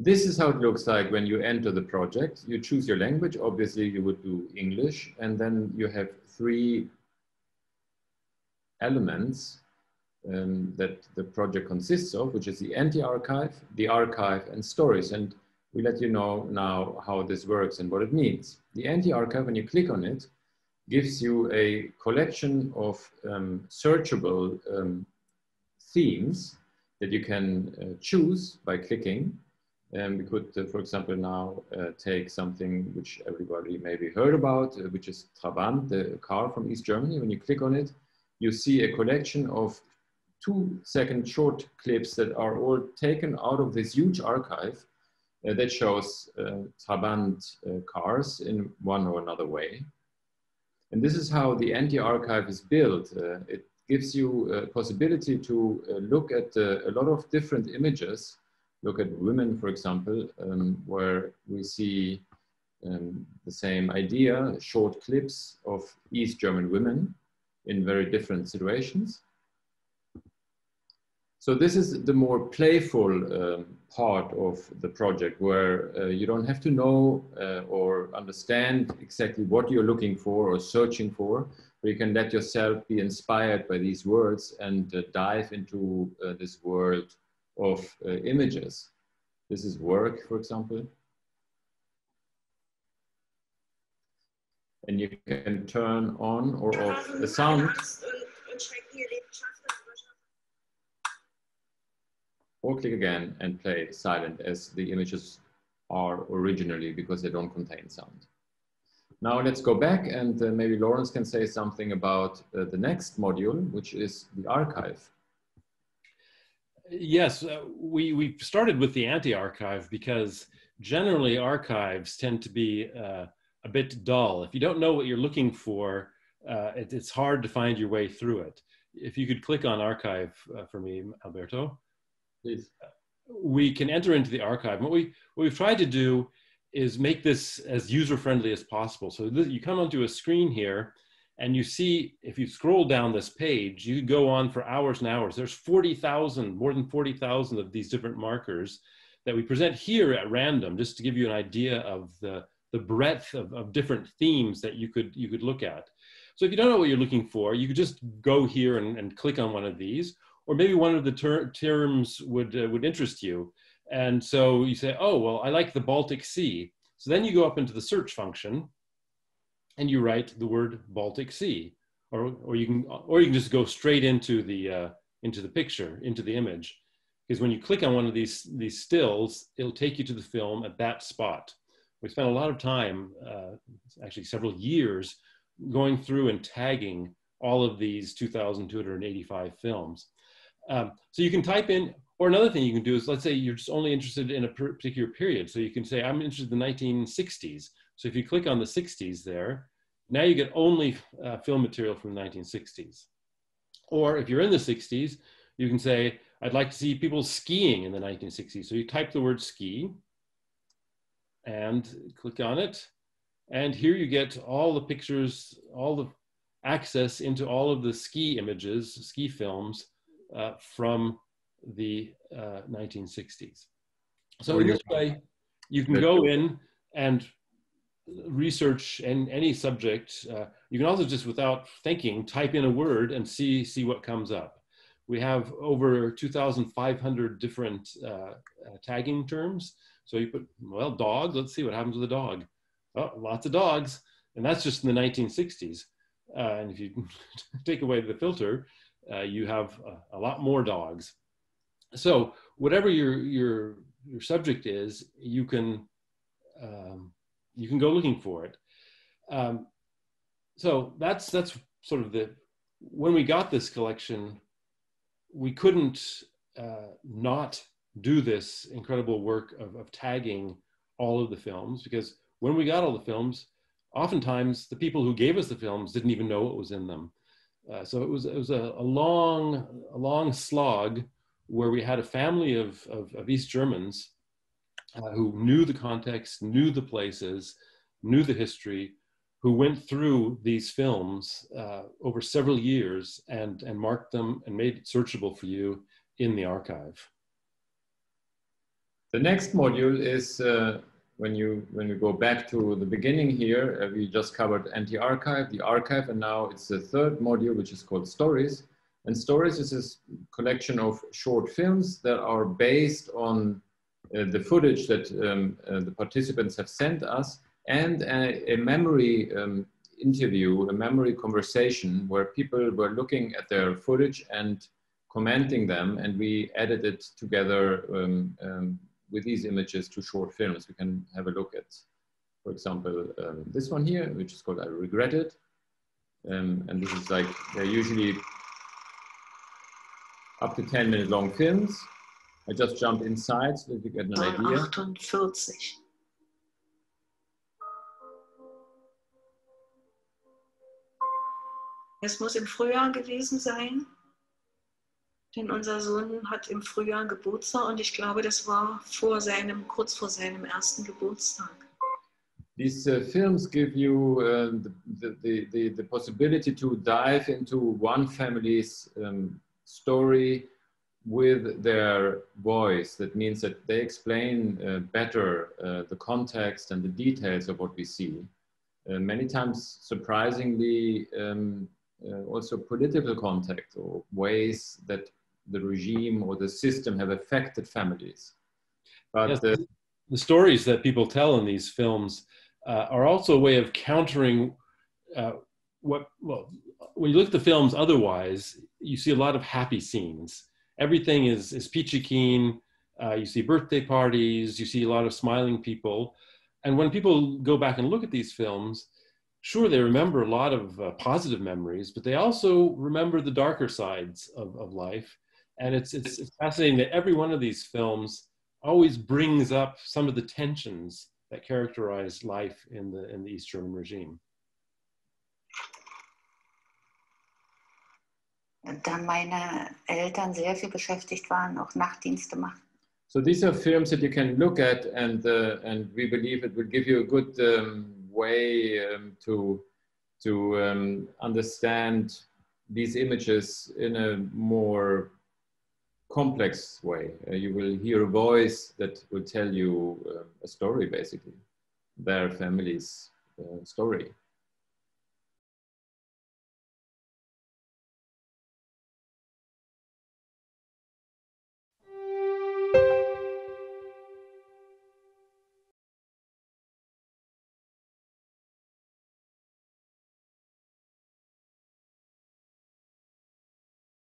This is how it looks like when you enter the project. You choose your language. Obviously, you would do English, and then you have three elements that the project consists of, which is the anti-archive, the archive, and stories. And we let you know now how this works and what it means. The anti-archive, when you click on it, gives you a collection of searchable themes that you can choose by clicking. We could, for example, now take something which everybody maybe heard about, which is Trabant, the car from East Germany. When you click on it, you see a collection of 2-second short clips that are all taken out of this huge archive that shows Trabant cars in one or another way. And this is how the anti-archive is built. It gives you a possibility to look at a lot of different images. Look at women, for example, where we see the same idea, short clips of East German women in very different situations. So this is the more playful part of the project, where you don't have to know or understand exactly what you're looking for or searching for, but you can let yourself be inspired by these words and dive into this world of images. This is work, for example. And you can turn on or off the sound. Or click again and play silent as the images are originally, because they don't contain sound. Now let's go back, and maybe Lawrence can say something about the next module, which is the archive. Yes, we started with the anti-archive because generally archives tend to be a bit dull. If you don't know what you're looking for, it's hard to find your way through it. If you could click on archive for me, Alberto. Please. We can enter into the archive. What we've tried to do is make this as user-friendly as possible. So you come onto a screen here, and you see, if you scroll down this page, you go on for hours and hours. There's 40,000, more than 40,000 of these different markers that we present here at random, just to give you an idea of the breadth of different themes that you could look at. So if you don't know what you're looking for, you could just go here and click on one of these. Or maybe one of the terms would interest you. And so you say, oh, well, I like the Baltic Sea. So then you go up into the search function and you write the word Baltic Sea. Or you can just go straight into the picture, into the image. Because when you click on one of these stills, it'll take you to the film at that spot. We spent a lot of time, actually several years, going through and tagging all of these 2,285 films. So you can type in, or another thing you can do is, let's say you're just only interested in a particular period. So you can say, I'm interested in the 1960s. So if you click on the 60s there, now you get only film material from the 1960s. Or if you're in the 60s, you can say, I'd like to see people skiing in the 1960s. So you type the word ski and click on it. And here you get all the pictures, all the access into all of the ski images, ski films, from the 1960s. So in this way, you can go in and research any subject. You can also just, without thinking, type in a word and see what comes up. We have over 2,500 different tagging terms. So you put, well, dog, let's see what happens with a dog. Oh, lots of dogs. And that's just in the 1960s. And if you take away the filter, you have a lot more dogs. So whatever your subject is, you can go looking for it. So that's sort of when we got this collection, we couldn't not do this incredible work of tagging all of the films, because when we got all the films, oftentimes the people who gave us the films didn't even know what was in them. So it was a long slog where we had a family of East Germans who knew the context, knew the places, knew the history, who went through these films over several years and marked them and made it searchable for you in the archive. The next module is when we go back to the beginning here, we just covered anti-archive, the archive, and now it's the third module, which is called stories. And stories is this collection of short films that are based on the footage that the participants have sent us, and a memory interview, a memory conversation where people were looking at their footage and commenting them, and we edited together with these images to short films. We can have a look at, for example, this one here, which is called I Regret It. And this is like, they're usually up to 10-minute long films. I just jump inside so that you get an idea. 48. Es muss im Frühjahr gewesen sein, denn unser Sohn hat im Frühjahr Geburtstag und ich glaube, das war kurz vor seinem ersten Geburtstag. These films give you the possibility to dive into one family's story with their voice. That means that they explain better the context and the details of what we see. Many times, surprisingly, also political context or ways that the regime or the system have affected families. But yes, the stories that people tell in these films are also a way of countering when you look at the films otherwise, you see a lot of happy scenes. Everything is peachy keen. You see birthday parties, you see a lot of smiling people. And when people go back and look at these films, sure, they remember a lot of positive memories, but they also remember the darker sides of life. And it's fascinating that every one of these films always brings up some of the tensions that characterize life in the East German regime. Da meine Eltern sehr viel beschäftigt waren, auch Nachtdienste machen. So these are films that you can look at, and we believe it will give you a good way to understand these images in a more complex way. You will hear a voice that will tell you a story, basically, their family's story.